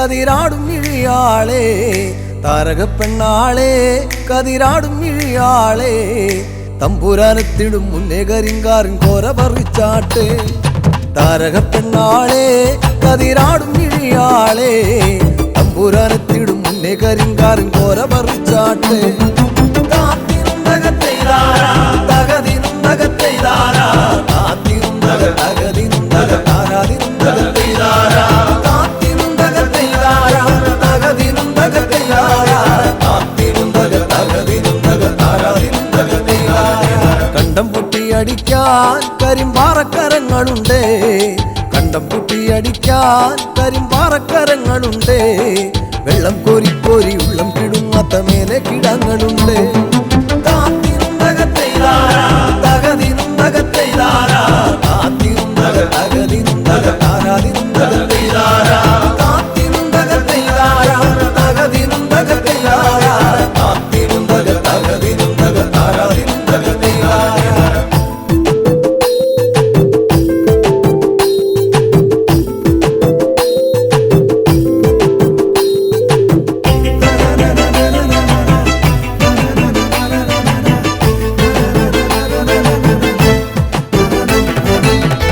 കതിരാടും ഇഴിയാളെ താരകപ്പെണ്ണാളെ കതിരാടും ഇഴിയാളെ തമ്പുരാനെത്തിടും മുന്നേ കരിങ്കാറിൻ കോര പറിച്ചാട്ടെ താരകപ്പെണ്ണാളെ കതിരാടും ഇഴിയാളെ തമ്പുരാനെത്തിടും മുന്നേ കരിങ്കാറിൻ കോര പറിച്ചാട്ടെ കണ്ടം പൊട്ടിയടിക്കാൻ കരിമ്പാറക്കരങ്ങളുണ്ട് കണ്ടം പൊട്ടിയടിക്കാൻ കരിമ്പാറക്കരങ്ങളുണ്ട് വെള്ളം കോരി കോരി ഉള്ളം കിടുങ്ങാത്ത മേലെ കിടങ്ങളുണ്ട്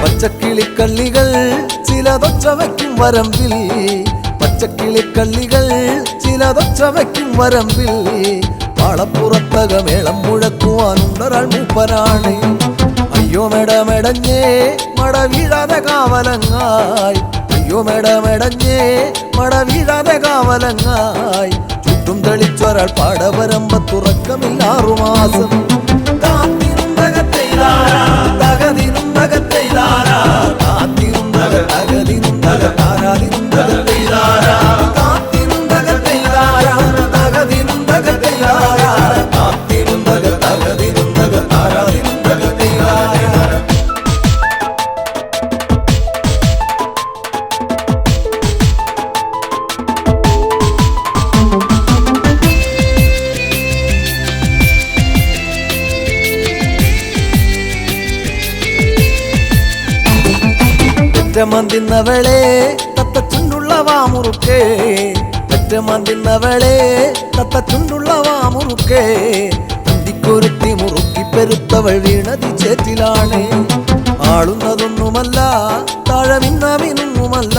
പച്ചക്കിളിക്കള്ളികൾ ചിലതൊച്ച വയ്ക്കും വരമ്പിൽ പച്ചക്കിളിക്കള്ളികൾ ചിലതൊച്ച വയ്ക്കും വരമ്പിൽ പാളപ്പുറത്തക മേളം മുഴക്കുവാനുണ്ടൊരാൾ മൂപ്പനാണ് അയ്യോ മെടമെടഞ്ഞേ മട വീഴാതെ കാവലങ്ങായി അയ്യോ മെടമെടഞ്ഞേ മട വീഴാതെ കാവലങ്ങായി ചുറ്റും തെളിച്ചൊരാൾ പാടവരമ്പത്തുറക്കമില്ലാറു മാസം പെറ്റമന്തിന്നവളെ തത്തച്ചുണ്ടുള്ള വാമുറുക്കേ പെറ്റമന്തിന്നവളെ തത്തച്ചുണ്ടുള്ള വാമുറുക്കേ അന്തിക്കൊരുത്തി മുറുക്കി പെരുത്തവൾ വീണതി ചേറ്റിലാണ് ആളുന്നതൊന്നുമല്ല താഴമിന്നാമിനുങ്ങുമല്ല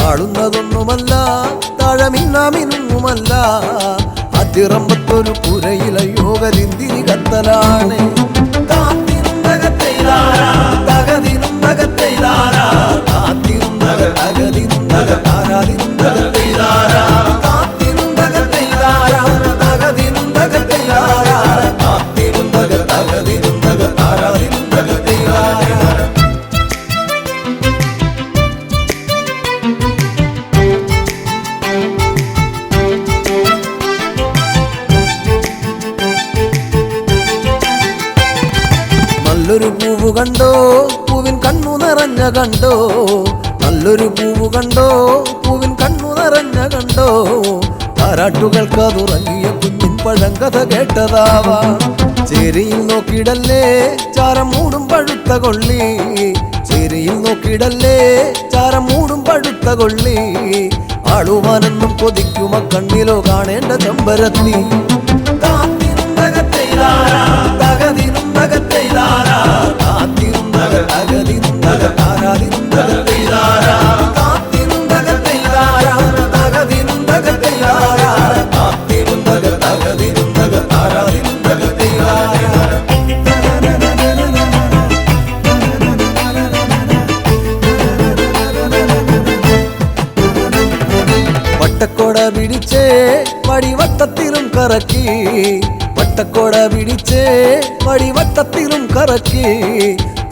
ആളുന്നതൊന്നുമല്ല താഴമിന്നാമിനുങ്ങുമല്ല അതിറമ്പത്തൊരു പുരയിലയോ കരിന്തിരി കത്തലാണ് നല്ലൊരു പൂവ് കണ്ടോ പൂവിൻ കണ്ണു നിറഞ്ഞ കണ്ടോ നല്ലൊരു പൂവ് കണ്ടോ പൂവിൻ കണ്ണു നിറഞ്ഞ കണ്ടോ താരാട്ടുകൾക്ക് അതുറങ്ങിയ കുഞ്ഞിൻ പഴങ്കഥ കേട്ടതാവാ ചേരിയിൽ നോക്കിയിടല്ലേ ചാരം മൂടും പഴുത്ത കൊള്ളി ചേരിയിൽ നോക്കിയിടല്ലേ ചാരം മൂടും പഴുത്ത കൊള്ളി ആളുവാനെന്നും കൊതിക്കുമ കണ്ണിലോ കാണേണ്ട ചെമ്പരത്തി വട്ടക്കോട പിടിച്ചേ വടിവട്ടത്തിലും കറക്കി വട്ടക്കോട പിടിച്ചേ വടിവട്ടത്തിലും കറക്കി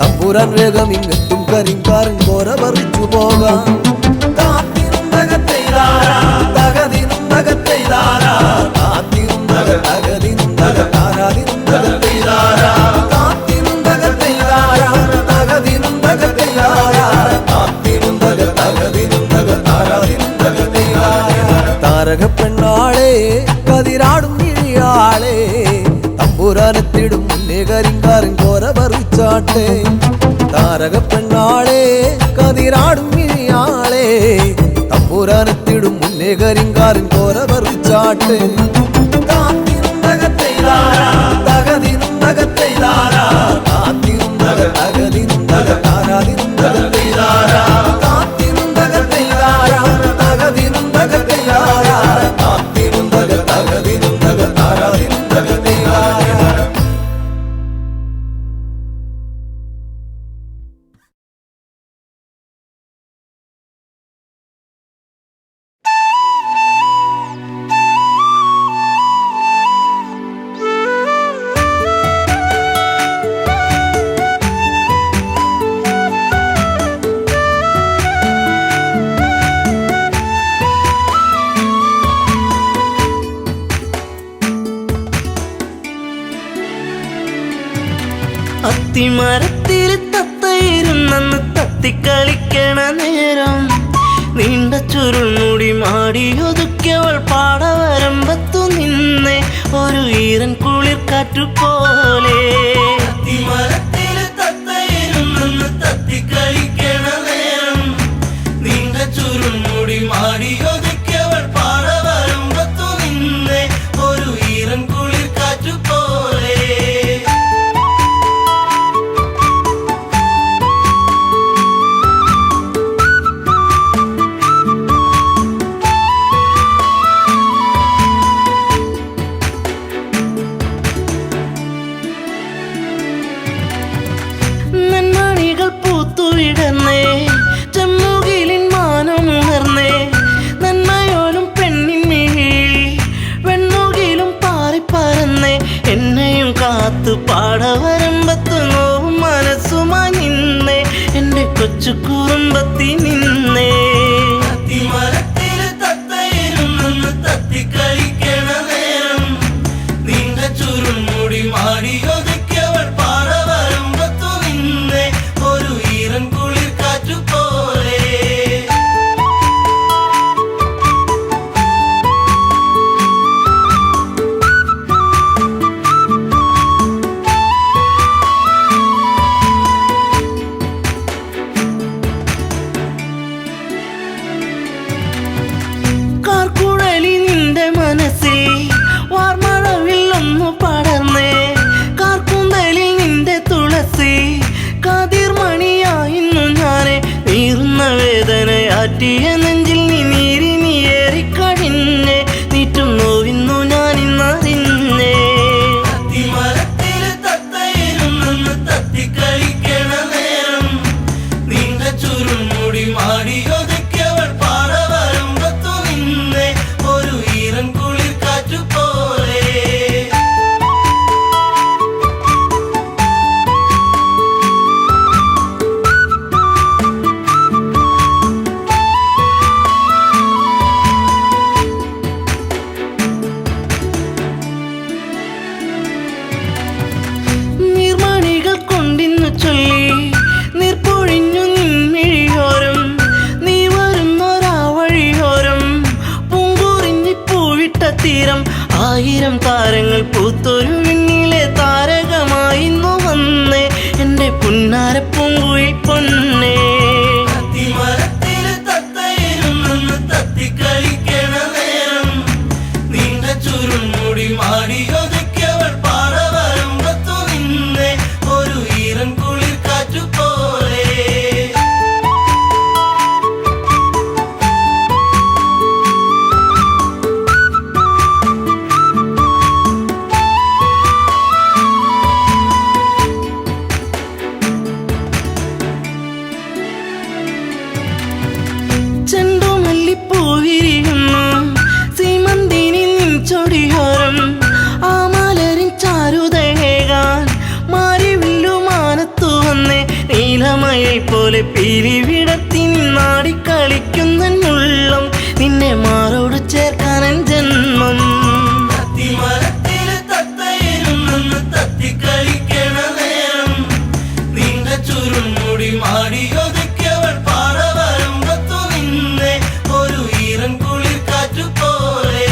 തമ്പുരാൻ വേഗം ഇങ്ങെത്തും കരിങ്കാരൻ കോര പറിച്ചു പോകാം താരകപ്പെണ്ണാളെ കതിരാടും ഇഴിയാളെ തമ്പുരാനെത്തിടും മുന്നേ കരിങ്കാരൻ കോര പറിച്ചാട്ടെ താരകപ്പെണ്ണാളെ കതിരാടും ഇഴിയാളെ തമ്പുരാൻ തമ്പുരാനെത്തിടും മുന്നേ കരിങ്കാരൻ കോര പറിച്ചാട്ടെ അത്തിമരത്തിൽ തത്തയിരുന്നെന്ന് തത്തിക്കളിക്കണ നേരം നീണ്ട ചുരുൾമുടി മാടിയൊതുക്കിയവൾ പാടവരമ്പത്തു നിന്നെ ഒരു ഈറൻ കുളിർ കാറ്റുപോലെ അത്തിമരത്തിൽ തത്തയിരുന്നെന്ന് തത്തിക്കളിക്കണ നേരം നീണ്ട ചുരുൾമുടി മാടിയൊതുക്കിയവൾ പാടവരമ്പത്തു നിന്നെ ഒരു ഈറൻ കുളിർ കാറ്റുപോലെ ചെമ്മുകിലിൻ മാനമുയർന്നേ നന്മയോലും പെണ്ണിൻ മിഴി വെണ്ണുകിലും പാറിപ്പറന്നേ എന്നെയും കാത്തു പാടവരമ്പത്ത് നോവും മനസ്സുമായി നിന്നേ എൻ്റെ കൊച്ചു കുറുമ്പത്തി നിന്നേ അത്തിമരത്തില് തത്തയിരുന്നെന്ന് തത്തിക്കളിക്കണ നേരം നീണ്ട ചുരുൾമുടി മാടിയൊതുക്കിയവൾ പാടവരമ്പത്തു നിന്നേ ഒരു ഈറൻ കുളിർ കാറ്റുപോലെ കാർക്കുഴലി നിന്റെ മനസ്സിൽ വാർമഴവിൽ ഒന്നു പടർന്നേ കാർക്കുന്തലിൽ നിന്റെ തുളസി കതിർമണിയായിരുന്നു ഞാനെ നീറുന്ന വേദനയാറ്റിയ നെഞ്ചിൽ നീ നീറിനിയേറിക്കഴിഞ്ഞേ നീറ്റും നോവിന്നു ഞാനിന്നറിഞ്ഞേ അത്തിമരത്തില് തത്തയിരുന്നെന്ന് തത്തിക്കളിക്കണ നേരം നീണ്ട ചുരുൾമുടി മാടിയൊതുക്കിയവൾ പാടവരമ്പത്തു നിന്നെ ഒരു ഈറൻ കുളിർ കാറ്റുപോലെ നീർമണികൾ കൊണ്ടിന്നു ചൊല്ലി നീർപ്പൊഴിഞ്ഞു നിൻമിഴിയോരം നീ വരുന്നൊരാവഴിയോരം പൂങ്കുറിഞ്ഞി പൂവിട്ട തീരം ആയിരം താരങ്ങൾ പൂത്തൊരു വിണ്ണിലെ താരകമായിന്നു വന്നേ എൻ്റെ പുന്നാര പൂങ്കുഴി പൊന്നേ അത്തിമരത്തില് തത്തയിരുന്നെന്ന് തത്തിക്കളിക്കണ നേരം നീണ്ട ചുരുൾമുടി മാടിയൊതുക്കിയവൾ പാടവരമ്പത്തു നിന്നെ ഒരു ഈറൻ കുളിർ കാറ്റുപോലെ ചെണ്ടുമല്ലിപ്പൂവിരിയുന്നു സീമന്തിനി നിൻ ചൊടിയോരം ആ മലരിൻ ചാരുതേകാൻ മാരിവില്ലുമാനത്തു വന്നേ നീലമയിൽ പോലെ പീലി വിടത്തി നിന്നാടിക്കളിക്കുന്നുള്ളം നിന്നെ മാറോട് ചേർക്കാനൻ ജന്മം അത്തിമരത്തില് തത്തയിരുന്നെന്ന് തത്തിക്കളിക്കണ നേരം നീണ്ട ചുരുൾമുടി മാടിയൊതുക്കിയവൾ പാടവരമ്പത്തു നിന്നെ ഒരു ഈറൻ കുളിർ കാറ്റുപോലെ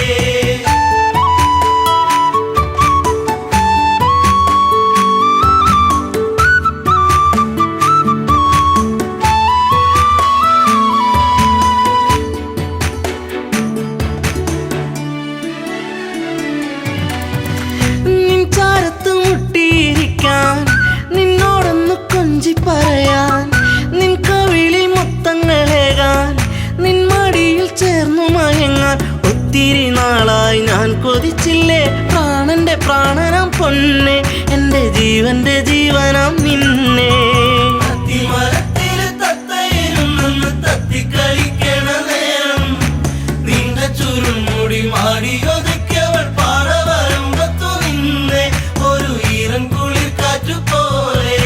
വിളിക്കാൻ, നിന്നോടൊന്ന് കൊഞ്ചി പറയാൻ, നിൻ കവിളിൽ മുത്തങ്ങളേകാൻ, നിൻ മടിയിൽ ചേർന്നു മയങ്ങാൻ ഒത്തിരി നാളായി ഞാൻ കൊതിച്ചില്ലേ. പ്രാണന്റെ പ്രാണനാം പൊന്നെ, എൻ്റെ ജീവന്റെ ജീവനാം നിന്നെ. തത്തിക്കളിക്കണ നേരം നീണ്ട ചുരുൾമുടി മാടിയൊതുക്കിയവൾ പാറ വരുമ്പത്തു നിന്നെ ഒരു ഈറൻ കുളിർ കാറ്റുപോലെ.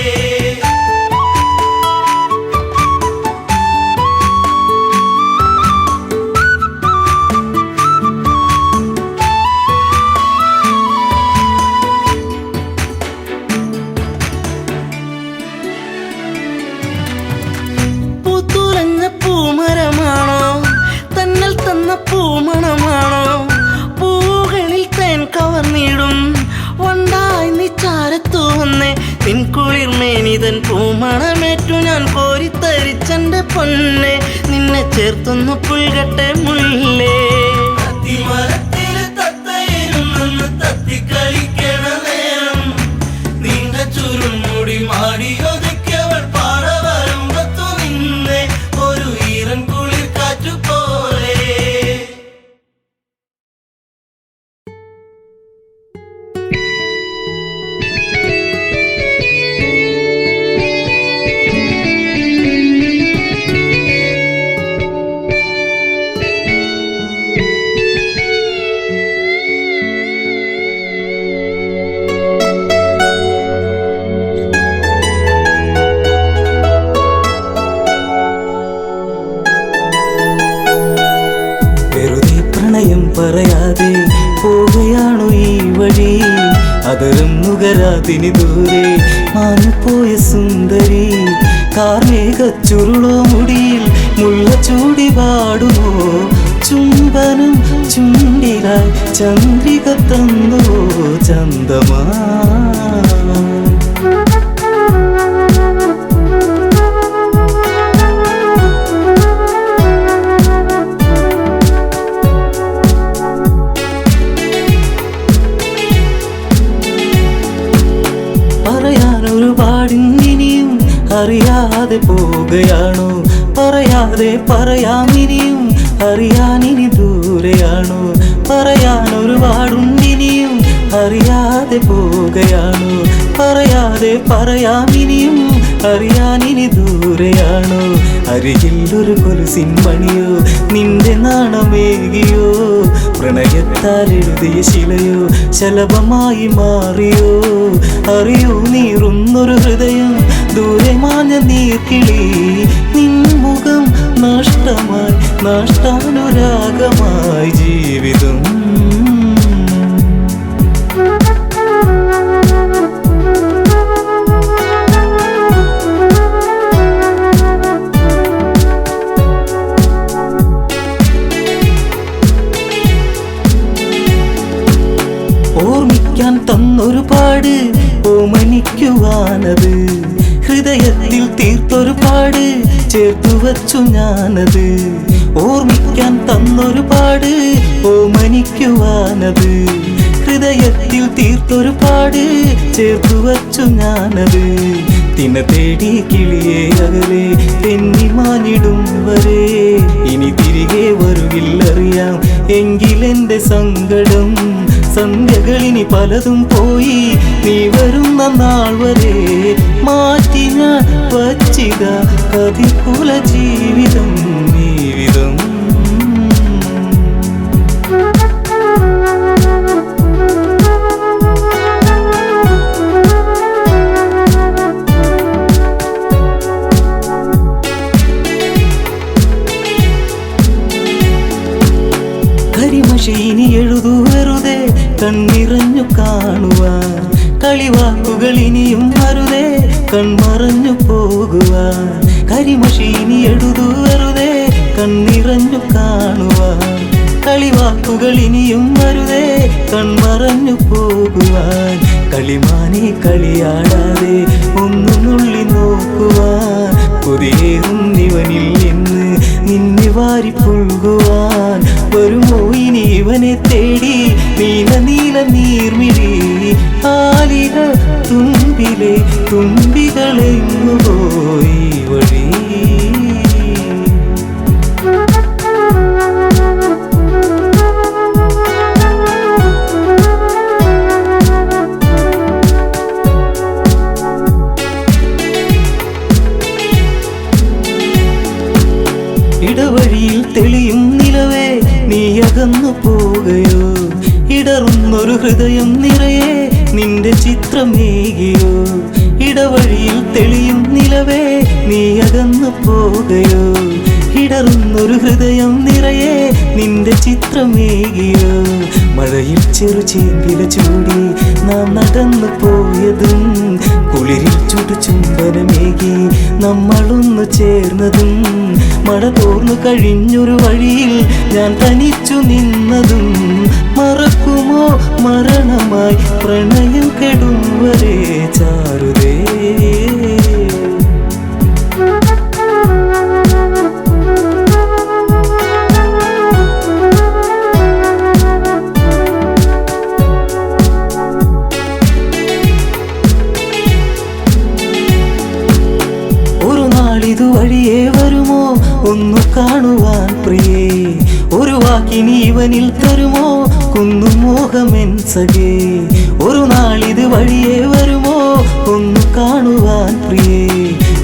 പൂമരമാണോ തന്നൽ തന്ന പൂമണമാണോ, പൂകളിൽ തേൻ കവർന്നിടും വണ്ടായി നീ ചാരത്തു വന്നേ. നിൻ കുളിർമേനിതൻ പൂമണമേറ്റു ഞാൻ കോരിത്തരിച്ചെന്റെ പൊന്നെ, നിന്നെ ചേർത്തൊന്നു പുൽകട്ടെ മുല്ലേ. തത്തിക്കളിക്കണ നേരം നീണ്ട ചുരുൾമുടി മാടിയൊതുക്കിയവൾ പാറ വരുമ്പത്തു നിന്നെ ഒരു ഈറൻ കുളിർ കാറ്റുപോലെ. പറയാതെ പോവുകയാണു ഈ വഴി, അതരം നുകരാതിനി ദൂരെ മാഞ്ഞുപോയ സുന്ദരി. കാർമേഘച്ചുരുളോ മുടിയിൽ മുള്ള ചൂടി പാടുമോ, ചുംബനം ചുണ്ടിലായി ചന്ദ്രിക തന്നോ ചന്ദമാ. പറയാനൊരുപാടിനിയും അറിയാതെ പോവുകയാണോ, പറയാതെ പറയാമിനിയും അറിയാനിനി ദൂരെയാണോ. പറയാനൊരുപാടുണ്ടിനിയും അറിയാതെ പോവുകയാണോ, പറയാതെ പറയാമിനിയും അറിയാനിനി ദൂരെയാണോ. അരികിൽ ഒരു കൊലുസിൻ മണിയോ നിന്റെ നാണമേകിയോ, പ്രണയത്താൽ എഴുതിയ ശിലയോ ശലഭമായി മാറിയോ. അറിയൂ നീറുന്നൊരു ഹൃദയം ദൂരെ മാഞ്ഞ നീർക്കിളി, നിൻ മുഖം നഷ്ടമായി നഷ്ടാനുരാഗമായി ജീവിതം. ഓർമ്മിക്കാൻ തന്നൊരുപാട് ഓമനിക്കുവാനത്, ഹൃദയത്തിൽ തീർത്തൊരുപാട് ചേർത്തു വച്ചു ഞാനത്. ഓർമ്മിക്കാൻ തന്നൊരുപാട് ഓമനിക്കുവാനത്, ഹൃദയത്തിൽ തീർത്തൊരുപാട് ചേർത്തു വച്ചു ഞാനത്. തിന തേടി കിളിയെ അകലെ തെന്നിമാനിടും വരെ ഇനി തിരികെ വരുകില്ലറിയാം എങ്കിലെന്റെ സങ്കടം. സന്ധ്യകളിനി പലതും പോയി നീ വരുന്ന നാൾ വരെ മാറ്റി ഞാൻ വച്ചിത കതിർക്കുല ജീവിതം ജീവിതം. കരിമഷീനി എഴുതു വെറുതെ കണ്ണിറഞ്ഞു കാണുവാൻ, കളിവാക്കുകൾ ഇനിയും അരുതേ കൺമറഞ്ഞു പോകുവാൻ. കരിമഷീനി എഴുതു വെറുതെ കണ്ണിറഞ്ഞു കാണുവാൻ, കളിവാക്കുകൾ ഇനിയും അരുതേ കൺമറഞ്ഞു പോകുവാൻ. കളിമാനെ കളിയാടാതെ ഒന്നു നുള്ളി നോക്കുവാൻ, കൊതിയേറുന്നിവനിൽ എന്ന് നിന്നെ വാരി പുൽകുവാൻ. വരുമോ ഇനി ഇവനെ തേടി നീല നീല നീർമിഴി ആലിക തുമ്പ പറമ്പിലെ തുമ്പികളെങ്ങു പോയി വഴി. ഇടവഴിയിൽ തെളിയും നിലവേ നീ അകന്നു പോകയോ, ഇടറുന്നൊരു ഹൃദയം നിറയെ നിന്റെ ചിത്രമേകിയോ. ഇടവഴിയിൽ തെളിയും നിലവേ നീ അകന്നു പോകയോ, ഇടറുന്നൊരു ഹൃദയം നിറയെ നിന്റെ ചിത്രമേകിയോ. മഴയിൽ ചെറു ചേമ്പില ചൂടി നാം നടന്നു പോയതും, കുളിരിൽ ചുടു ചുംബനമേകി നമ്മളൊന്നു ചേർന്നതും, മഴ തോർന്നു കഴിഞ്ഞൊരു വഴിയിൽ ഞാൻ തനിച്ചു നിന്നതും, മറക്കുമോ മരണമായി പ്രണയം കെടും വരെ ചാരുതേ. ഇതുവഴിയേ വരുമോ ഒന്നു കാണുവാൻ പ്രിയേ, ഒരു വാക്കിനി ഇവനിൽ തരുമോ കുന്നുമോഹമെൻ സഖേ. ഒരു നാളിത് വഴിയേ വരുമോ ഒന്നു കാണുവാൻ പ്രിയേ,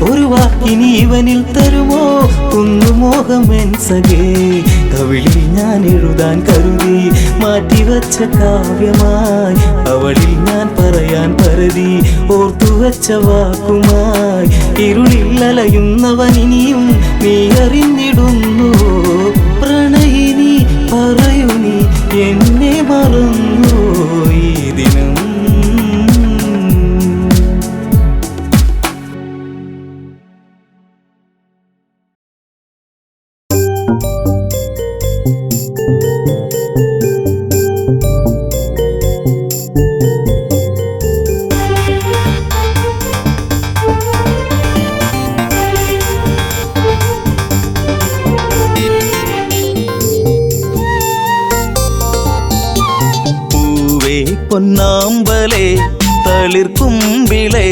ഒരു വാക്കിനി ഇവനിൽ തരുമോ കുന്നുമോഹമെൻ സഖേ. കവിളിൽ ഞാൻ എഴുതാൻ കരുതി മാറ്റിവച്ച കാവ്യമായി, അവളിൽ ഞാൻ പറയാൻ പരതി ഓർത്തുവച്ച വാക്കുമായി. ഇരുളിൽ അലയുന്നവൻ ഇനിയും നീ അറിഞ്ഞിടുന്നു, പ്രണയിനി പറയൂ നീ എന്നെ മറന്നു ഈ ദിനം. പൊന്നാമ്പലേ തളിർക്കുമ്പിളേ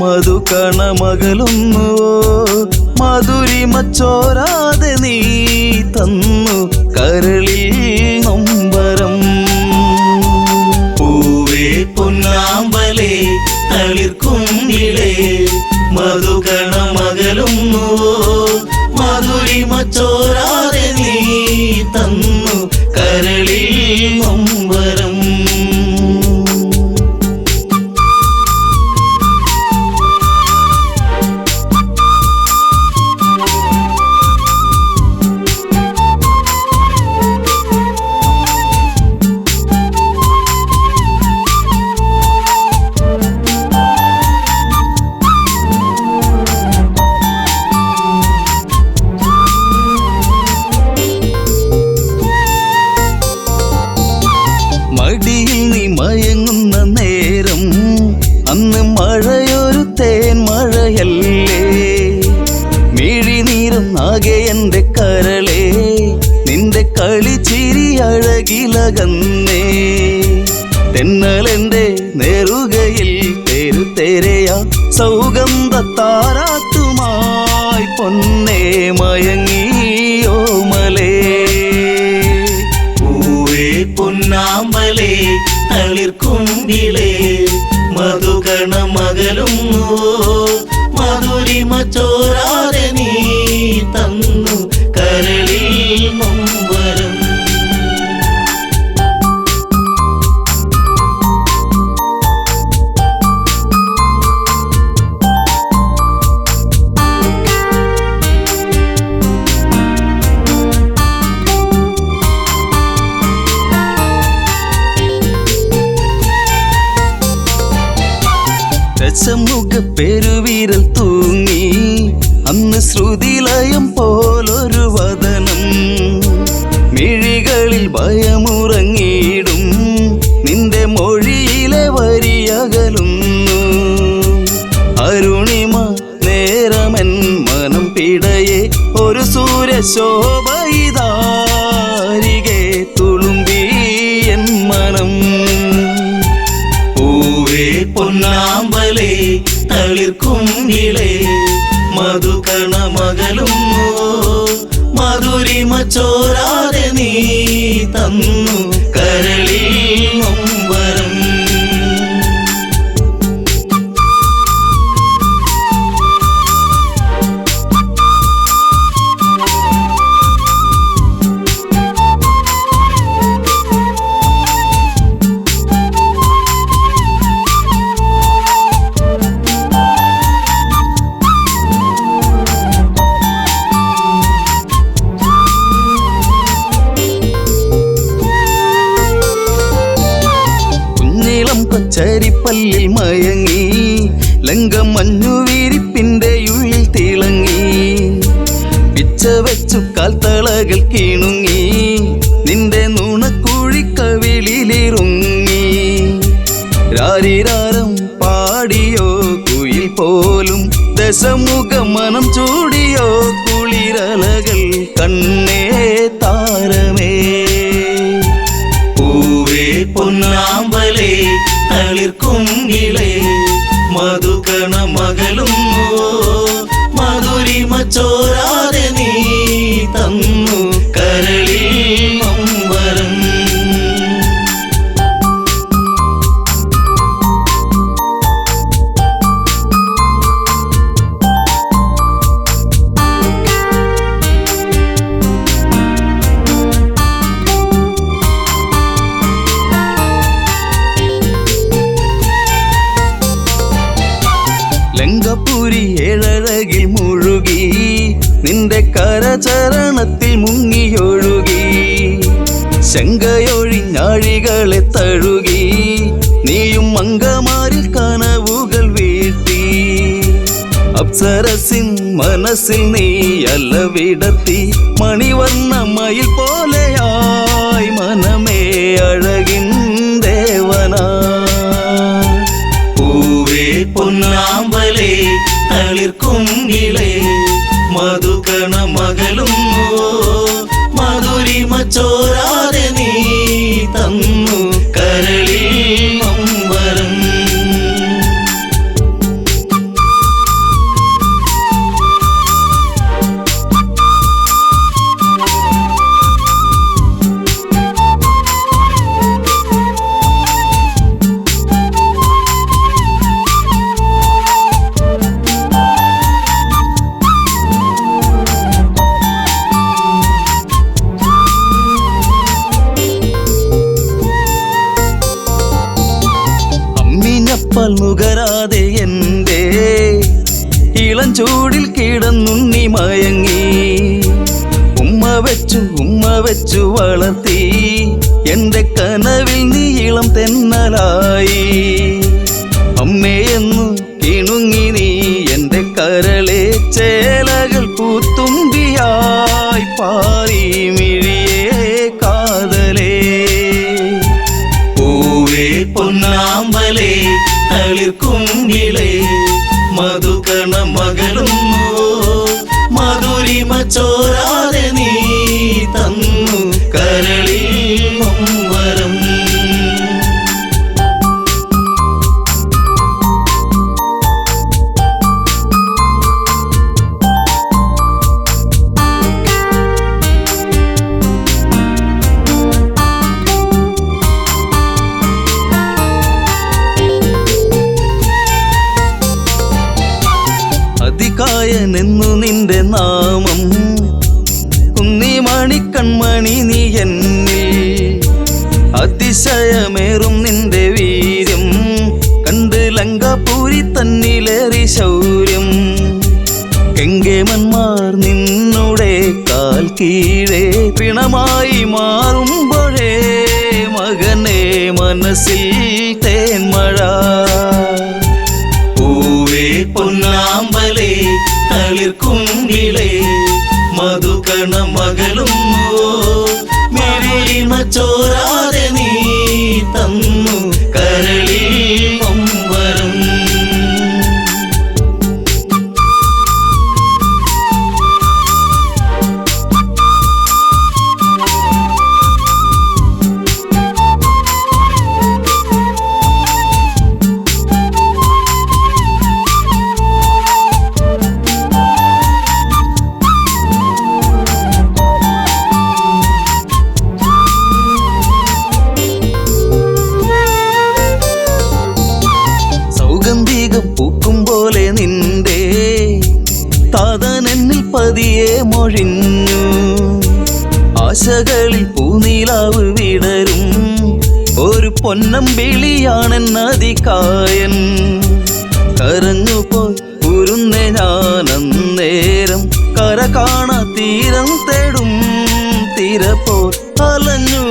മധുകണമകലുന്നുവോ, മധുരിമച്ചോരാതെ നീ തന്നു കരളിൽ നൊമ്പരം. പൂവേ പൊന്നാമ്പലേ തളിർക്കുമ്പിളേ മധുകണമകലുന്നുവോ, മധുരിമച്ചോരാതെ നീ തന്നു കരളിൽ നൊമ്പരം. അകന്നേ തെന്നലെന്റെ നേറുകയിൽ തെരുതെരയ സൗഗന്ധത്താരാട്ടുമായി പൊന്നേ മയങ്ങിയോ മലേ പൂവേ പൊന്നാമ്പലേ തളിർക്കുമ്പിളേ മധുകണമകലുന്നു മധുരിമ ചോരാതെ നീ തന്നു കരളിൽ നൊമ്പരം രസമുഖ പെരുവിരൽ തൂങ്ങി അന്ന് ശ്രുതിലയം പോലൊരു വദനം മിഴികളിൽ ഭയമുറങ്ങിയിടും നിന്റെ മൊഴിയിലെ വരിയകലുന്നു അരുണിമ നേരമൻ മനം പിടയെ ഒരു സൂര്യശോഭയിതാരികെ തുളുമ്പി എൻ മനം പൂവേ പൊന്നാമ്പലേ തളിർക്കുങ്കിളേ മധുകണമകലുന്നു മധുരിമ ചോരാതെ നീ തന്നു കരളിൽ നൊമ്പരം. പച്ചരിപ്പല്ലിൽ മയങ്ങി ലങ്കം മഞ്ഞുവീരിപ്പിന്റെ ഉള്ളിൽ തിളങ്ങി പിച്ച വെച്ചു കാൽത്തളകൾ കീണുങ്ങി നിന്റെ നുണക്കുഴിക്കവിളിലിറുങ്ങി രാരിരാരം പാടിയോ കുയിൽ പോലും ദശമുഖ മനം ചൂടിയോ കുളിരലകൾ കണ്ണേ താരമേ പൂവേ പൊന്നാമ്പലേ തളിർക്കുങ്കിളേ മധുകണമകലുന്നു മധുരിമ ചോരാതെ നീ തന്നു കരളിൽ നൊമ്പരം. ലങ്കപുരി ഏഴഴകിൽ മുഴുകി നിന്റെ കരചരണത്തിൽ മുങ്ങിയൊഴുകി ശങ്കയൊഴിഞ്ഞാഴികളെ തഴുകി നീയും മങ്കമാരിൽ കനവുകൾ വീഴ്ത്തി അപ്സരസിൻ മനസ്സിൽ നീ അലവിടത്തി മണിവർണ്ണമയിൽ പോലെയായി മനമേ അഴകിൻ ദേവനാ. പൂവേ പൊന്നാമ്പലേ തളിർക്കുങ്കിളേ മധുകണമകലുന്നു മധുരിമ ചോരാതെ നീ തന്നു കരളിൽ നൊമ്പരം. അമ്മിഞ്ഞപ്പാൽ നുകരാതെ എൻ്റെ ഇളം ചൂടിൽ കിടന്നുണ്ണി മയങ്ങി ഉമ്മ വെച്ചു വളർത്തി എൻ്റെ കനവിൽ നീ ഇളം തെന്നലായി അമ്മയെന്നു കിണുങ്ങി നീ എൻ്റെ കരളെ ചേലകൾ പൂത്തുമ്പിയായി പാറി മിഴിയേ കാതലേ. പൂവേ പൊന്നാമ്പലേ തളിർക്കുങ്കിളേ മധുകണമകലുന്നു മധുരിമ ചോരാതെ നീ തന്നു കരളിൽ നൊമ്പരം. അതികായനെന്നു നിന്റെ നാമം കുന്നിമണി കൺമണി നീ എന്നിൽ അതിശയമേറും നിന്റെ വീര്യം കണ്ട് ലങ്കാപുരി തന്നിലേറി ശൗര്യം കെങ്കേമന്മാർ നിന്നുടെ കാൽ കീഴേ പിണമായി മാറുമ്പോഴേ മകനെ മനസ്സിൽ തേന്മഴ. പൂവേ പൊന്നാമ്പലേ തളിർക്കുങ്കിളേ മധുകണമകലുന്നു മധുരിമ ചോരാതെ നീ തന്നു കരളിൽ നൊമ്പരം. പതിയെ മൊഴിഞ്ഞു. ആശകളിൽ പൂനിലാവ് വിടരും ഒരു പൊന്നമ്പിളിയാണെന്നതികായൻ. കരഞ്ഞുപോയി ഉരുന്നെ ഞാനന്നേരം, കര കാണാ തീരം തേടും തിരപ്പോൾ അലഞ്ഞു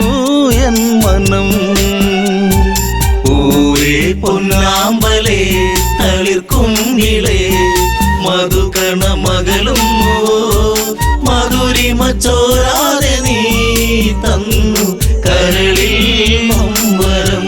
എൻ മനം. പൂവേ പൊന്നാമ്പലേ തളിർക്കുങ്കിളേ മധുകണ മകളും മധുരിമ ചോരാതെ നീ തന്നു കരളിൽ നൊമ്പരം.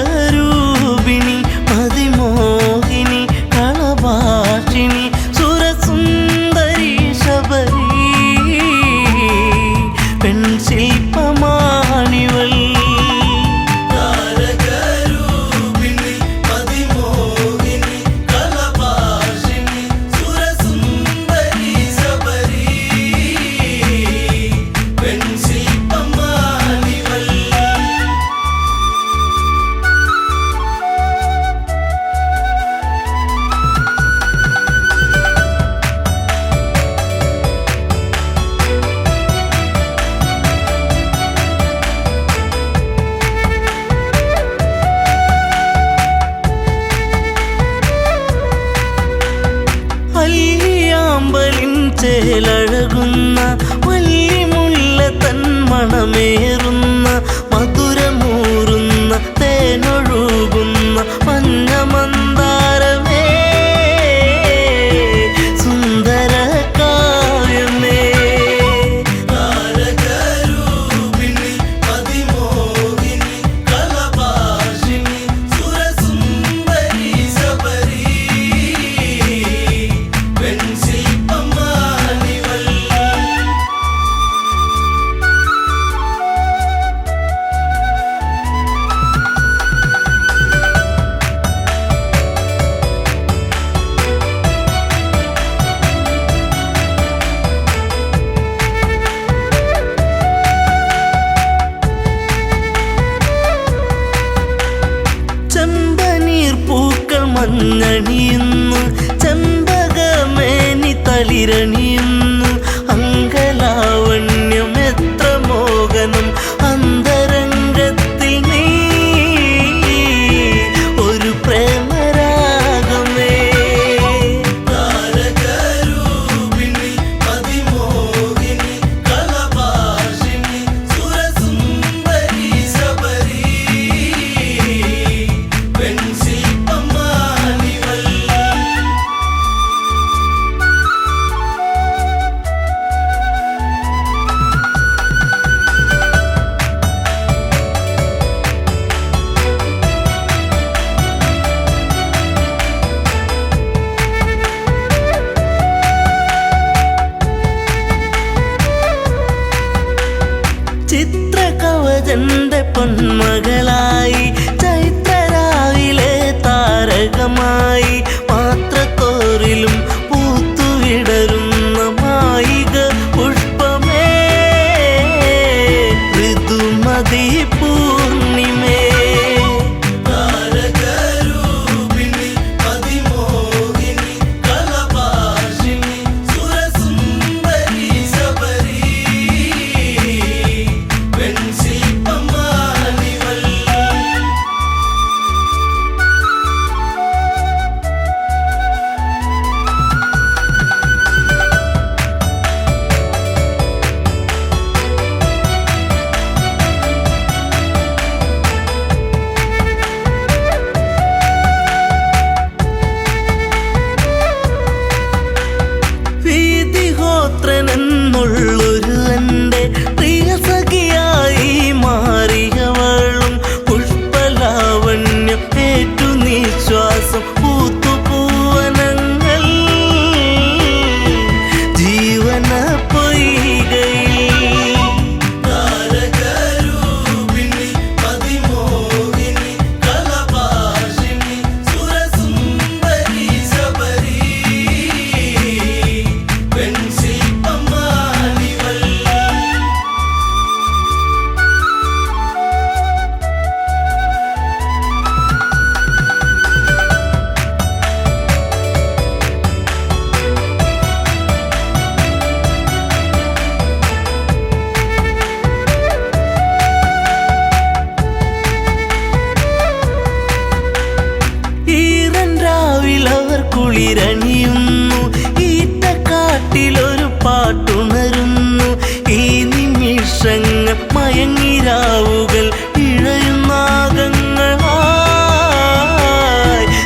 താരകരൂപിണി മതിമോഹിനി കളഭാഷിണി സുരസുന്ദരി ശബരി പെൺശില്പമാണിവൾ. താരകരൂപിണി മതിമോഹിനി കളഭാഷിണി സുരസുന്ദരി ശബരി പെൺശില്പമാണിവൾ. അല്ലിയാമ്പലിൻ ചേലഴകുന്ന വല്ലിമുല്ല തൻ മണമേറുന്ന മധുരമൂറുന്ന തേനൊഴുകുന്ന മഞ്ഞമന്ദാരമേ സുന്ദര കാവ്യമേ. താരകരൂപിണി മതിമോഹിനി കളഭാഷിണി സുരസുന്ദരി ശബരി പെൺശില്പമാണിവൾ. ചെമ്പനീർ പൂക്കൾ മഞ്ഞണിയുന്നു, ചെമ്പകമേനി തളിരണിയുന്നു. അങ്കലാവണ്യം എത്ര മോഹനം അന്തരംഗത്തിൽ നീ ഒരു പ്രേമരാഗമേ. താരകരൂപിണി മതിമോഹിനി കളഭാഷിണി സുരസുന്ദരി ശബരി പെൺശില്പമാണിവൾ. ചിത്രകവചന്റെ പൊന്മകളായി ചൈത്രരാവിലെ താരകമായി പാത്രത്തോറിലും പൂത്തുവിടരുന്ന മായിക പുഷ്പമേ ഋതുമതി പൂർണിമേ. താരകരൂപിണി മതിമോഹിനി കളഭാഷിണി സുരസുന്ദരി ശബരി പെൺശില്പമാണിവൾ. കുളിരണിയുന്നു, ഈറ്റക്കാട്ടിലൊരു പാട്ടുണരുന്നു. ഈ നിമിഷങ്ങൾ മയങ്ങിരാവുകൾ ഇഴയുന്നാഗങ്ങളായി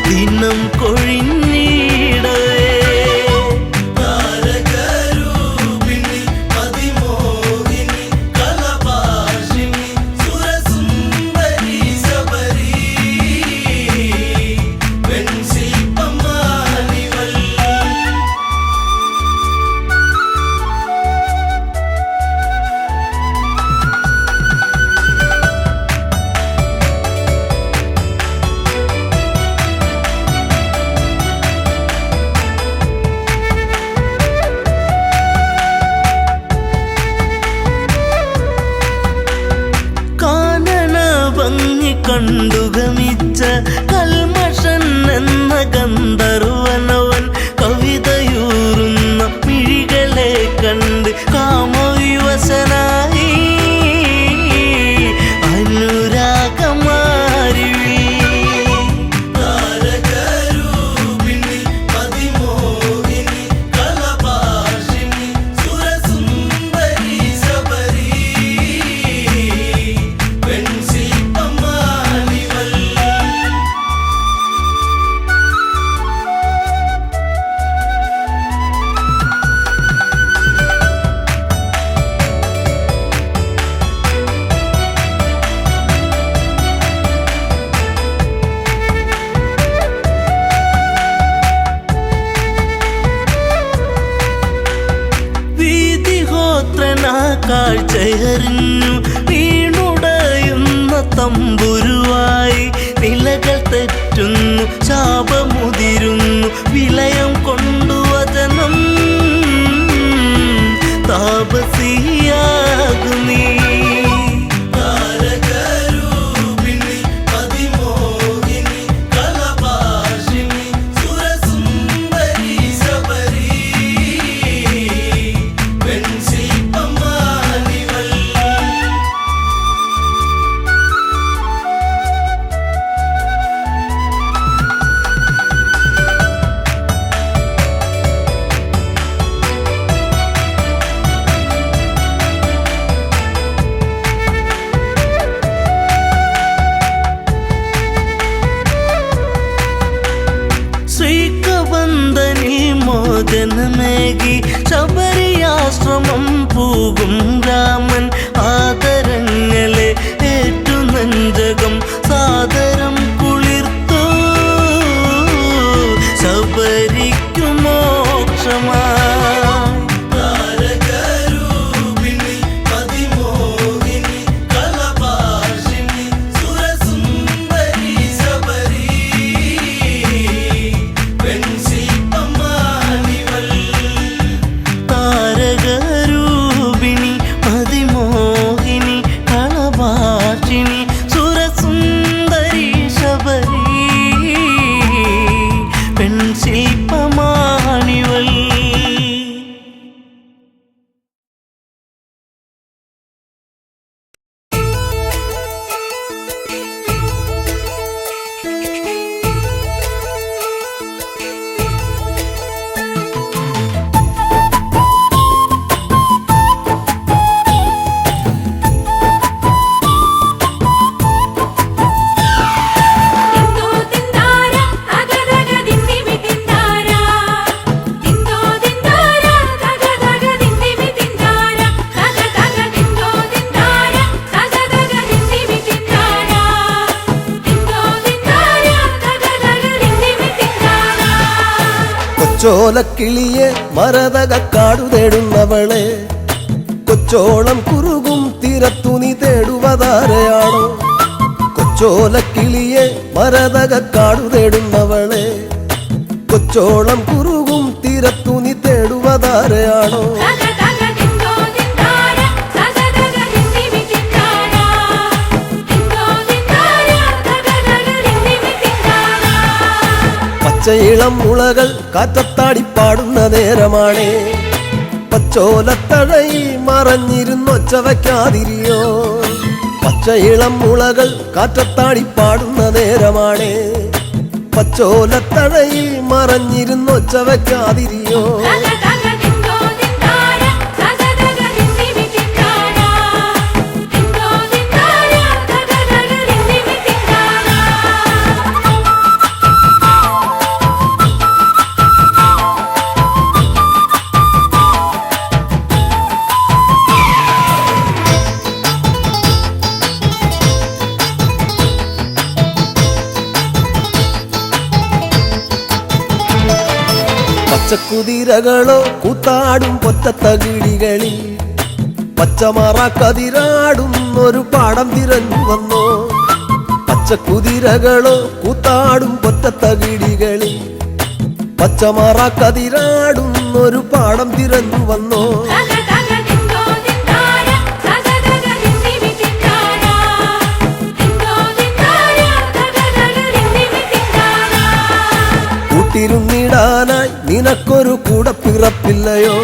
ദിനം കൊഴിഞ്ഞിടവേ. താരകരൂപിണി അതിമോഹിനി കലഭാഷിണി സുരസുന്ദരി ശബരി വെൺശില്പമാണിവൾ. കാനന ഭംഗി കണ്ടുഗമിച്ച കൽമഷൻ എന്ന ഗന്ധർവനവൻ കവിതയൂറുന്ന മിഴികളെ കണ്ട് കാമവിവശനായി അനുരാഗമാരിവി. താരകരൂപിണി അതിമോഹിനി കലഭാഷിണി സുരസുന്ദരി ശബരി വെൺശില്പമാണിവൾ. വീതിഹോത്രനാ കാഴ്ചയറിഞ്ഞു വീണുടയുന്ന തമ്പുരുവായി നിലകൾ തെറ്റുന്നു, ശാപമുതിരുന്നു, വിലയം കൊണ്ടു വചനം താപസിയാകും നീ. താരകരൂപിണി അതിമോഹിനി കലഭാഷിണി സുരസുന്ദരി ശബരി വെൺശില്പമാണിവൾ. ശ്രീകബന്ധനിൽ മോചനമേകി ശബരിയാശ്രമം പോകും രാമൻ ആദരങ്ങളെ ഏറ്റു നെഞ്ചകം സാദരം കുളിർത്തു ശബരിക്കു മോക്ഷമായി. താരകരൂപിണി അതിമോഹിനി കലഭാഷിണി സുരസുന്ദരി ശബരി വെൺശില്പമാണിവൾ. താരകരൂപിണി അതിമോഹിനി കളഭാഷിണി സുരസുന്ദരി ശബരി പെൺശില്പമാണിവൾ. കൊച്ചോലക്കിളിയെ മരതകക്കാടു തേടുന്നവളെ, കൊച്ചോളം കുറുകും തീരത്തു നീ തേടുവതാരയാണോ? കൊച്ചോലക്കിളിയെ മരതകക്കാടു തേടുന്നവളെ, കൊച്ചോളം കുറുകും തീരത്തു നീ തേടുവതാരയാണോ? പച്ചയിളം മുളകൾ കാറ്റത്താടി പാടുന്ന നേരമാണേ, പച്ചോലത്തഴയിൽ മറഞ്ഞിരുന്നൊച്ച വയ്ക്കാതിരിയോ. പച്ചയിളം മുളകൾ കാറ്റത്താടി പാടുന്ന നേരമാണേ, പച്ചോലത്തഴയിൽ മറഞ്ഞിരുന്നൊച്ച വയ്ക്കാതിരിയോ പച്ചക്കുതിരകളോ കൂത്താടും പൊറ്റത്തകിടികളിൽ പച്ചമറക്കതിരാടുന്നൊരു പാടം തിരഞ്ഞു വന്നോ പച്ചക്കുതിരകളോ കൂത്താടും പൊറ്റത്തകിടികളിൽ പച്ചമറക്കതിരാടുന്നൊരു പാടം തിരഞ്ഞു വന്നോ കൂട്ടിരുന്നിടാനായി നിനക്കൊരു കൂടെ പിറപ്പില്ലയോ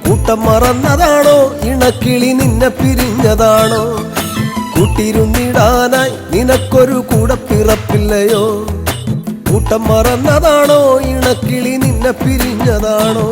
കൂട്ടം മറന്നതാണോ ഇണക്കിളി നിന്നെ പിരിഞ്ഞതാണോ കൂട്ടിരുന്നിടാനായി നിനക്കൊരു കൂടെ പിറപ്പില്ലയോ കൂട്ടം മറന്നതാണോ ഇണക്കിളി നിന്നെ പിരിഞ്ഞതാണോ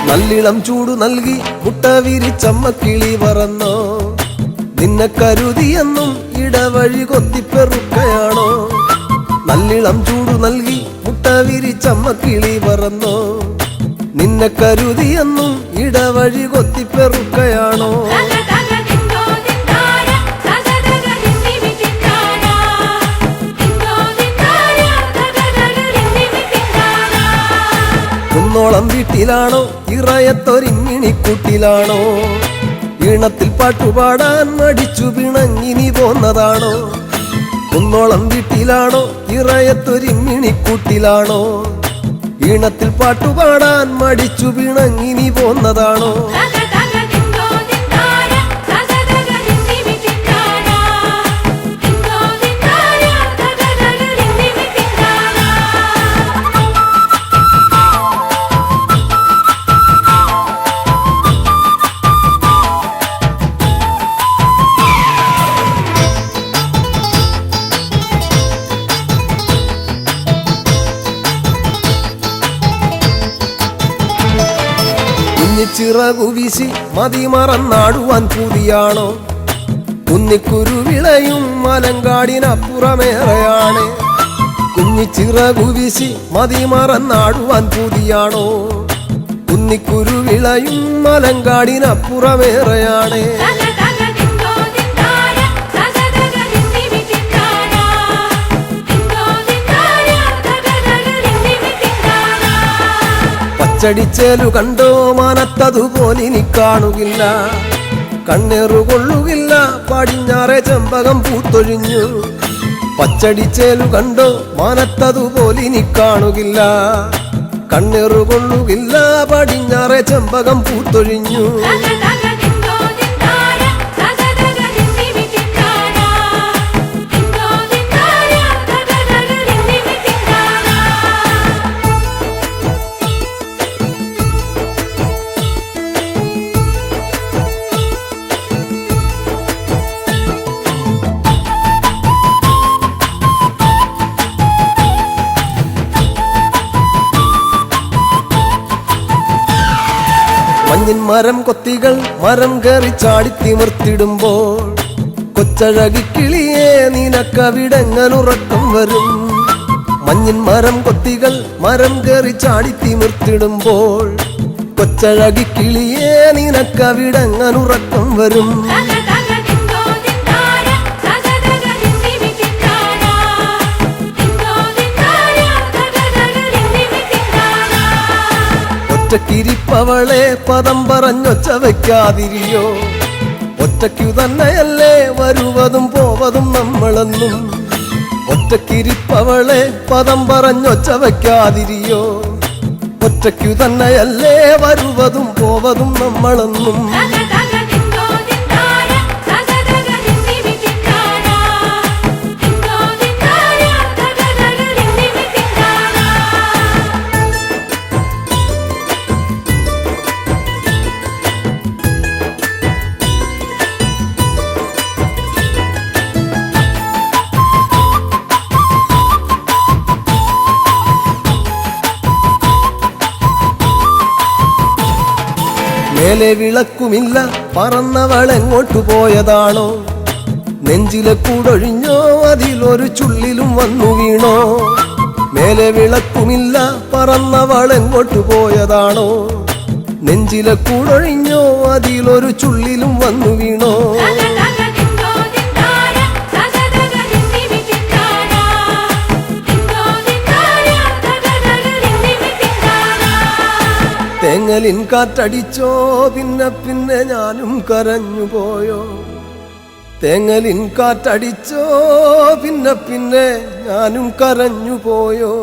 നല്ലിളം ചൂടു നൽകി മുട്ട വിരിച്ചമ്മ കിളി പറന്നോ നിന്നെ കരുതിയെന്നും ഇടവഴി കൊത്തിപ്പെറുക്കയാണോ നല്ലിളം ചൂടു നൽകി മുട്ട വിരിച്ചമ്മ കിളി പറന്നോ നിന്നെ കരുതിയെന്നും ഇടവഴി കൊത്തിപ്പെറുക്കയാണോ കുന്നോളം വീട്ടിലാണോ ഇറയത്തൊരിങ്ങിണിക്കൂട്ടിലാണോ ഈണത്തിൽ പാട്ടുപാടാൻ മടിച്ചു പിണങ്ങിനി പോന്നതാണോ കുന്നോളം വീട്ടിലാണോ ഇറയത്തൊരിങ്ങിണിക്കൂട്ടിലാണോ ഈണത്തിൽ പാട്ടുപാടാൻ മടിച്ചു പിണങ്ങിനി പോന്നതാണോ ചിറകു വീശി മതിമറന്നാടുവാൻ പൂതിയാണോ കുന്നിക്കുരുവിളയും മലങ്കാടിനപ്പുറമേറെയാണ് കുഞ്ഞിച്ചിറകു വീശി മതിമറന്നാടുവാൻ പൂതിയാണോ കുന്നിക്കുരുവിളയും മലങ്കാടിനപ്പുറമേറെയാണ് പച്ചടിച്ചേലു കണ്ടോ മാനത്തതുപോലിനി കാണുകില്ല കണ്ണേറുകൊള്ളുകില്ല പടിഞ്ഞാറെ ചെമ്പകം പൂത്തൊഴിഞ്ഞു പച്ചടിച്ചേലു കണ്ടോ മാനത്തതുപോലിനി കാണുകില്ല കണ്ണേറുകൊള്ളുകില്ല പടിഞ്ഞാറെ ചെമ്പകം പൂത്തൊഴിഞ്ഞു മഞ്ഞിൻ മരം കൊത്തികൾ മരം കയറി ചാടിത്തിമിർത്തിടുമ്പോൾ കൊച്ചഴകിക്കിളിയെ നിനക്കവിടെങ്ങനുറക്കം വരും മഞ്ഞിൻ മരം കൊത്തികൾ മരം കയറി ചാടിത്തിമിർത്തിടുമ്പോൾ കൊച്ചഴകിക്കിളിയെ നിനക്കവിടെങ്ങനുറക്കം വരും ഒറ്റക്കിരിപ്പവളെ പദം പറഞ്ഞൊച്ച വയ്ക്കാതിരിയോ ഒറ്റയ്ക്കു തന്നെയല്ലേ വരുവതും പോവതും നമ്മളെന്നും ഒറ്റക്കിരിപ്പവളെ പദം പറഞ്ഞൊച്ച വയ്ക്കാതിരിയോ ഒറ്റയ്ക്കു തന്നെയല്ലേ വരുവതും പോവതും നമ്മളെന്നും മേലെ വിളക്കുമില്ല പറന്നവളെങ്ങോട്ടു പോയതാണോ നെഞ്ചിലെ കൂടൊഴിഞ്ഞോ അതിലൊരു ചുള്ളിലും വന്നു വീണോ മേലെ വിളക്കുമില്ല പറന്നവളെങ്ങോട്ടു പോയതാണോ നെഞ്ചിലെ കൂടൊഴിഞ്ഞോ അതിലൊരു ചുള്ളിലും വന്നു വീണോ തേങ്ങലിൻ കാറ്റടിച്ചോ പിന്നെ പിന്നെ ഞാനും കരഞ്ഞു പോയോ തേങ്ങലിൻ കാറ്റടിച്ചോ പിന്നെ പിന്നെ ഞാനും കരഞ്ഞു പോയോ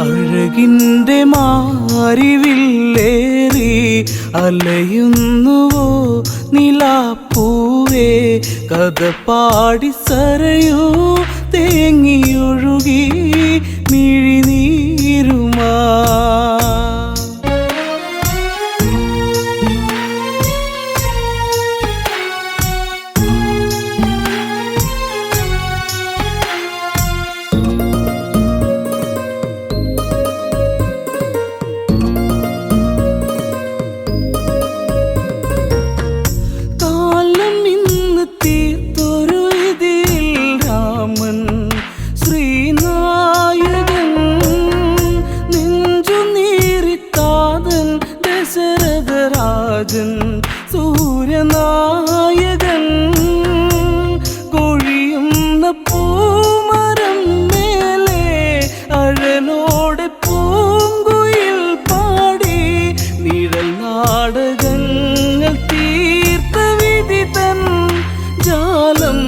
അഴകിൻ്റെ മാരിവില്ലേറി അലയുന്നുവോ നിലാപ്പൂവേ കഥ പാടി സരയൂ തേങ്ങിയൊഴുകി മിഴിനീരുമാ സൂര്യനായകൻ കൊഴിയുന്ന പൂമരം മേലെ അഴനോടെ പൂങ്കുയിൽ പാടി നിഴൽ നാടകങ്ങൾ തീർത്ത വിധി തൻ ജാലം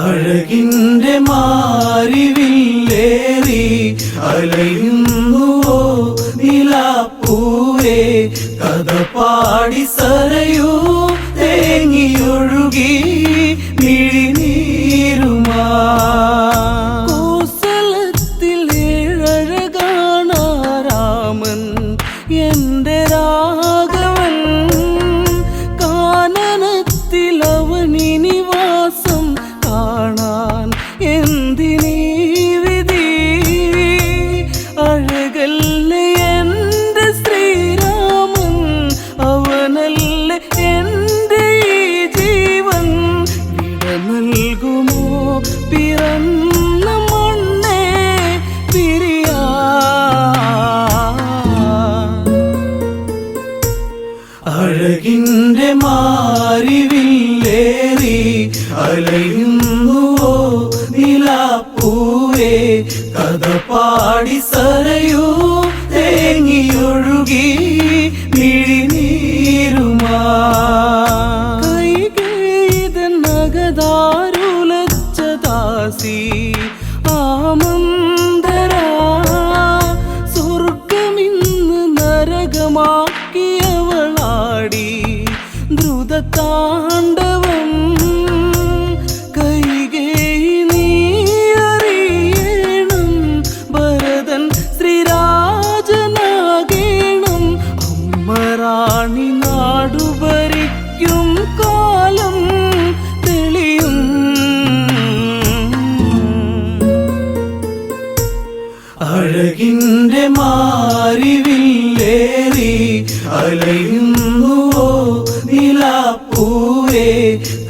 അഴകിൻ്റെ മാരിവില്ലേറി അലയുന്നുവോ നിലാപ്പൂവേ കഥ പാടി സരയൂ തേങ്ങിയൊഴുകി മിഴിനീരുമാ കോസലത്തിൽ ഏഴഴകാണാ രാമൻ എൻ്റെ രാഘവൻ കാനനത്തിൽ അവനിനി വാസം കാണാൻ എന്തിനീ വിധി അഴകല്ലേ എൻ്റെ ശ്രീരാമൻ അവനല്ലേ എൻ്റെ ഈ ജീവൻ വിട നൽകുമോ പിറന്ന മണ്ണേ പിരിയാ അഴകിൻ്റെ മാരിവില്ലേറി അലയുന്നുവോ നിലാപ്പൂവേ കഥ പാടി സരയൂ തേങ്ങിയൊഴുകി മിഴിനീരുമാ കൈകേയിതൻ നഗതാരുലച്ച ദാസി ആമന്തരാ സ്വർഗമിന്ന് നരകമാക്കിയവളാടി ദ്രുതതാണ്ഡവം കൈകേയി നീ അറിയണം ഭരതൻ ശ്രീരാജനാകേണം അമ്മറാണി നാടു ഭരിക്കും കാലം തെളിയും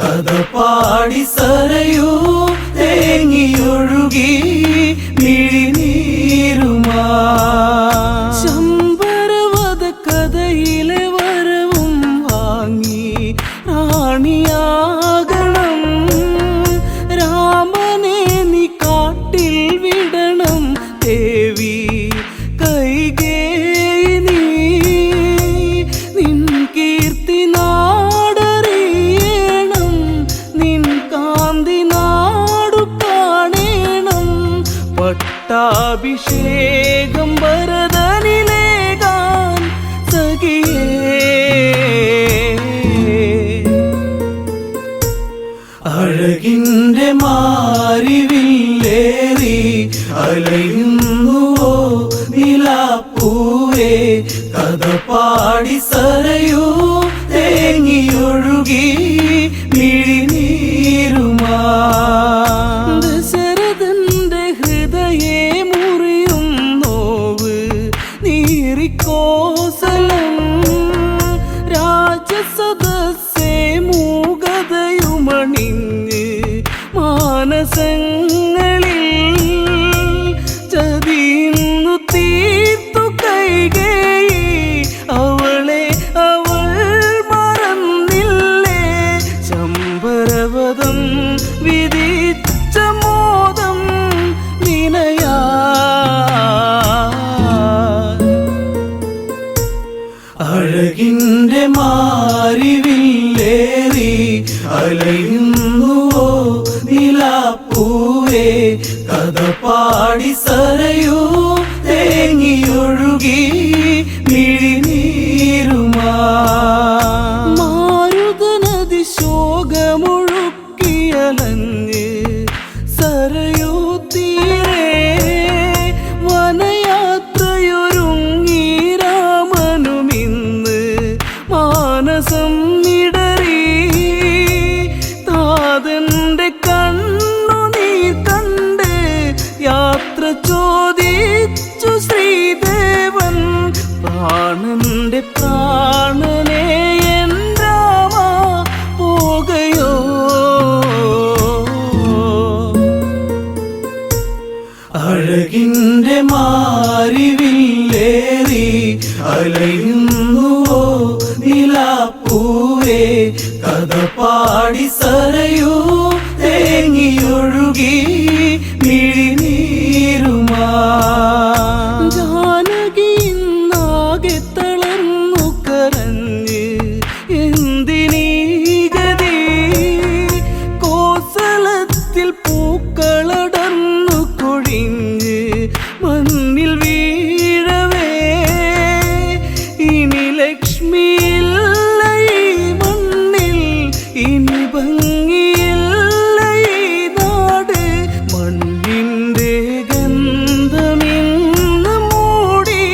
കഥ പാടി സരയൂ തേങ്ങിയൊഴുകി മിഴിനീരുമാ. ശമ്പരവധ കഥയിലെ വരവും വാങ്ങി റാണിയാകണം. രാമനെ നീ കാട്ടിൽ വിടണം ദേവി കൈകേയി നീ. നിൻ കീർത്തി നാടറിയണം, നിൻ കാന്തി നാടു കാണേണം. പട്ടാഭിഷേകം ഭരതനിലേകാൻ സഖിയേ. അഴകിൻ്റെ മാരിവില്ലേറി അലയുന്നുവോ നിലാപ്പൂവേ. കഥ പാടി സരയൂ തേങ്ങിയൊഴുകി മിഴിനീരുമാ. ദശരഥന്റെ ഹൃദയേ മുറിയും നോവ് നീറിക്കോസലം. രാജസദസ്സേ മൂകതയുമണിഞ്ഞ് മാനസങ്ങളിൽ ചതിയുന്നു തീർത്തു കൈകേയി. അവളെ അവൾ മറന്നില്ലേ, ശമ്പരവധം വിധിച്ച മോദം നിനയാ. അഴകിൻ്റെ മാരിവില്ലേറി അലയുന്നുവോ നിലാപ്പൂവേ. കഥ പാടി സരയൂ തേങ്ങിയൊഴുകി മിഴിനീരുമാ. മാരുതനദി ശോകമൊഴുക്കിയലഞ്ഞ് സരയൂ തീരെ വനയാത്രയൊരുങ്ങി രാമനുമിന്ന് മാനസം ഇടറി. താതന്റെ കണ്ണുനീർ കണ്ട് യാത്ര ചോദിച്ചു ശ്രീദേവൻ. പ്രാണന്റെ പ്രാണനെ എൻ രാമ പോകയോ. അഴകിൻ്റെ മാരിവില്ലേറി അലയുന്നുവോ നിലാപ്പൂവേ. കഥ പാടി സരയൂ തേങ്ങിയൊഴുകി മിഴിനീരുമാ. ജാനകി ഇന്നാകെ തളർന്നു കരഞ്ഞ് എന്തിനീ ഗതി. കോസലത്തിൽ പൂക്കളടർന്നു കൊഴിഞ്ഞ് മണ്ണിൽ വീഴവേ. ഇനി ലക്ഷ്മിയില്ല ഈ മണ്ണിൽ, ഇനി ഭംഗിയില്ല ഈ നാട്. മണ്ണിൻ്റെ ഗന്ധമിന്ന് മൂടി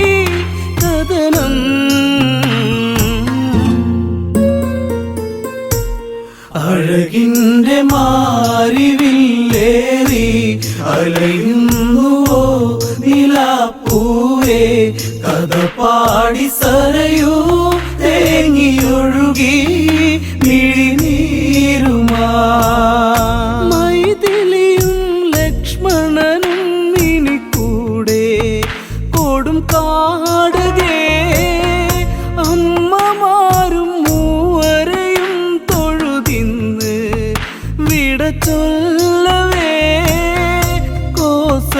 കഥനം. അഴകിൻ്റെ മാരിവില്ലേറി അലയുന്നുവോ നിലാപ്പൂവേ. കഥ പാടി സരയൂ തേങ്ങിയൊഴുകി മിഴിനീരുമാ. മൈഥിലിയും ലക്ഷ്മണനും ഇനി കൂടെ കൊടും കാടകേ. അമ്മമാരും മൂവരെയും തൊഴുതിന്ന് വിട ചൊല്ലവേ. കോസലത്തിലാരവം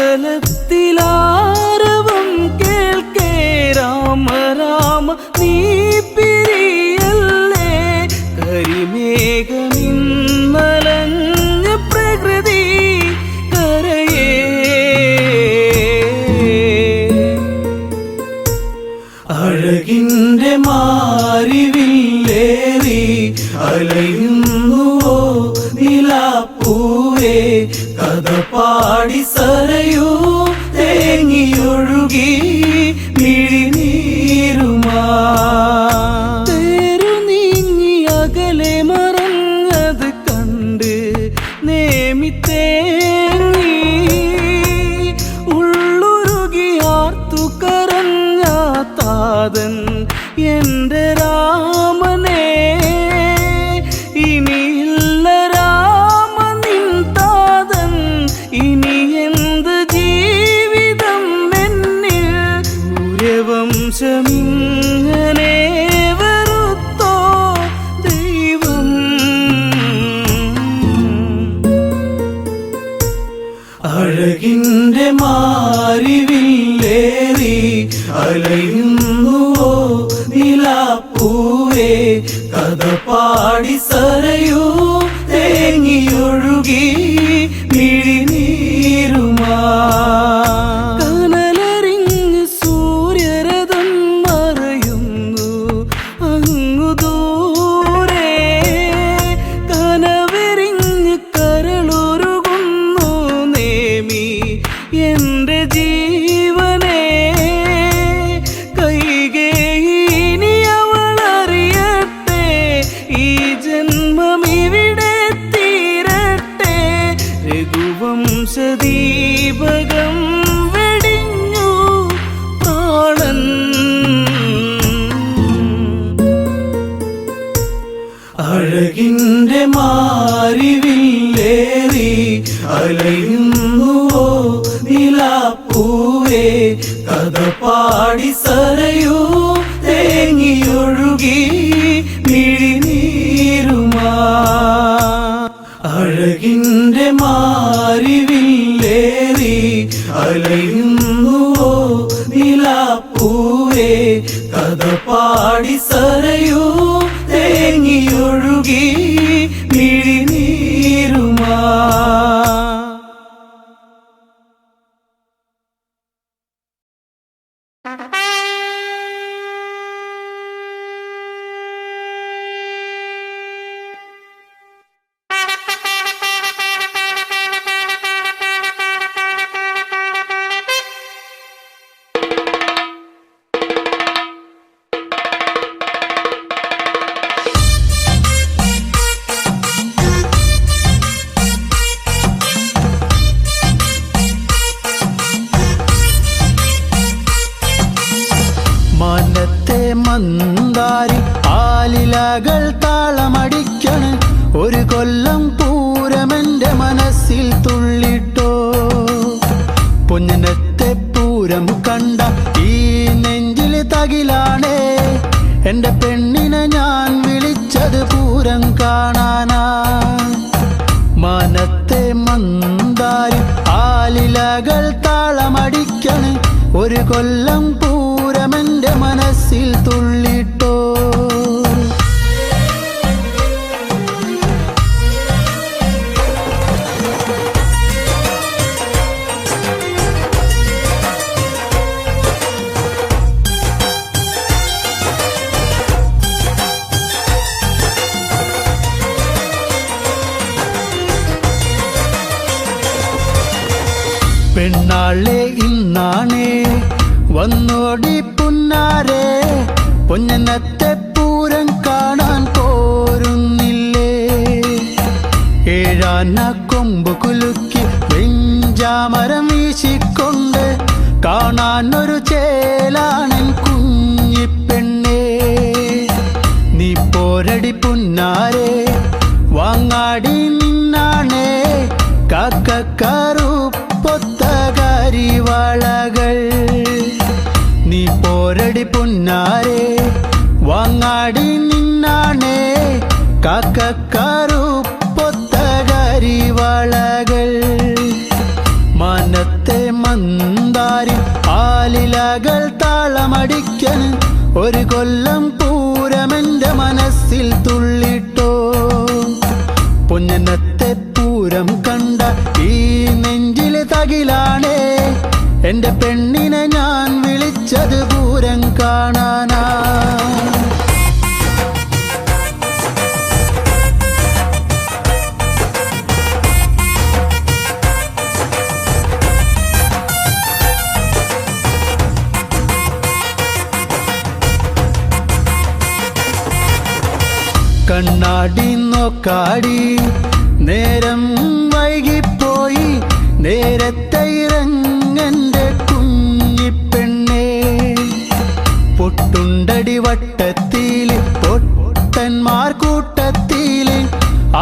കേൾക്കേ രാമ രാമ നീ പിരിയല്ലേ. കരിമേഘമിന്നലഞ്ഞ പ്രകൃതി കരയേ. അഴകിൻ്റെ മാരിവില്ലേറി അലയുന്നുവോ നിലാപ്പൂവേ. കഥ പാടി സരയൂ തേങ്ങിയൊഴുകി മിഴിനീരുമാ. തേരു നീങ്ങി അകലെ മറഞ്ഞത് കണ്ട് നേമി തേങ്ങി. ഉള്ളുരുകി ആർത്തു കരഞ്ഞ താതൻ എൻ്റെ രാമനെ. ഇനിയില്ല അഴകിൻ്റെ മാറിവില്ലേറി അലയുന്നുവോ നിലാപ്പൂവേ കഥ പാടി സരയൂ തേങ്ങിയൊഴുകി മിഴിനീരുമാ അഴകിൻ്റെ മാറിവില്ലേറി അലയുന്നുവോ നിലാപ്പൂവേ കഥ പാടി സരയൂ തേങ്ങിയൊഴുകി മിഴിനീരുമാ മാനത്തെ മന്ദാരി ആലിലകൾ താളമടിക്കണ് ഒരു കൊല്ലം പൂരമെന്റെ മനസ്സിൽ തുള്ളിട്ടോ പൊന്നനത്തെ പൂരം കണ്ട ഈ നെഞ്ചിൽ തകിലാണേ എന്റെ പെണ്ണിനെ ഞാൻ വിളിച്ചത് പൂരം കാണാനാ മാനത്തെ മന്ദാരി ആലിലകൾ താളമടിക്കണ് ഒരു കൊല്ലം പൂരമെന്റെ മനസ്സിൽ തുള്ളിട്ടോ പെണ്ണാളെ ഇന്നാണേ വന്നോടി പുന്നാരെ പൊന്നനത്തെ പൂരം കാണാൻ പോരുന്നില്ലേ ഏഴാന കൊമ്പ് കുലുക്കി വെഞ്ചാമരം വീശിക്കൊണ്ട് കാണാനൊരു ചേലാണൻ കുഞ്ഞിപ്പെണ്ണേ നീ പോരടി പുന്നാരെ വാങ്ങാടി നിന്നാണേ കാക്കക്കാറുപ്പൊത്ത കരിവളകൾ നീ പോരടി പുന്നാരെ വാങ്ങാടി നിന്നാണേ കാക്കക്കാറുപ്പൊത്ത കരിവളകൾ മാനത്തെ മന്ദാരി ആലിലകൾ താളമടിക്കന് ഒരു കൊല്ലം പൂരമെന്റെ മനസ്സിൽ തുള്ളിട്ടോ പൊന്നനത്തെ പൂരം കണ്ട ഈ നെഞ്ചില് തകിലാണേ എന്റെ പെണ്ണിനെ ഞാൻ വിളിച്ചത് പൂരം കാണാനാ കണ്ണാടി നോക്കാടി നേരം വൈകിപ്പോയി നേരത്തെ ഇറങ്ങന്റെ കുഞ്ഞിപ്പെണ്ണേ പൊട്ടുണ്ടടി വട്ടത്തിൽ പൊട്ടന്മാർ കൂട്ടത്തിൽ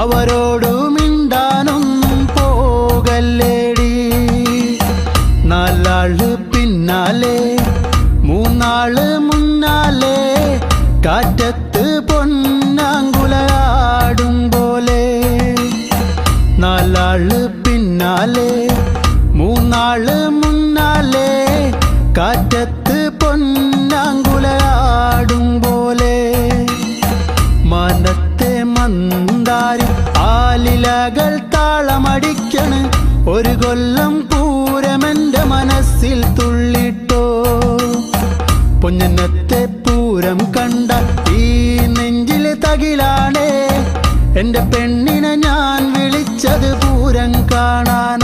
അവരോടു മിണ്ടാനൊന്നും പോകല്ലേടി നാലാള് പിന്നാലെ മൂന്നാള് മുന്നാലെ കാറ്റത്ത് പൊന്നാങ്കുലയാടും പോലെ നാലാള് പിന്നാലെ മൂന്നാള് മുന്നാലെ കാറ്റത്ത് പൊന്നാങ്കുലയാടും പോലെ മാനത്തെ മന്ദാരി ആലിലകൾ താളമടിക്കണ് ഒരു കൊല്ലം പൂരമെന്റെ മനസ്സിൽ തുള്ളിട്ടോ പൊന്നനത്തെ പൂരം കണ്ട ഈ നെഞ്ചില് തകിലാണേ എന്റെ പെണ്ണിനെ ഞാൻ വിളിച്ചത് പൂരം കാണാൻ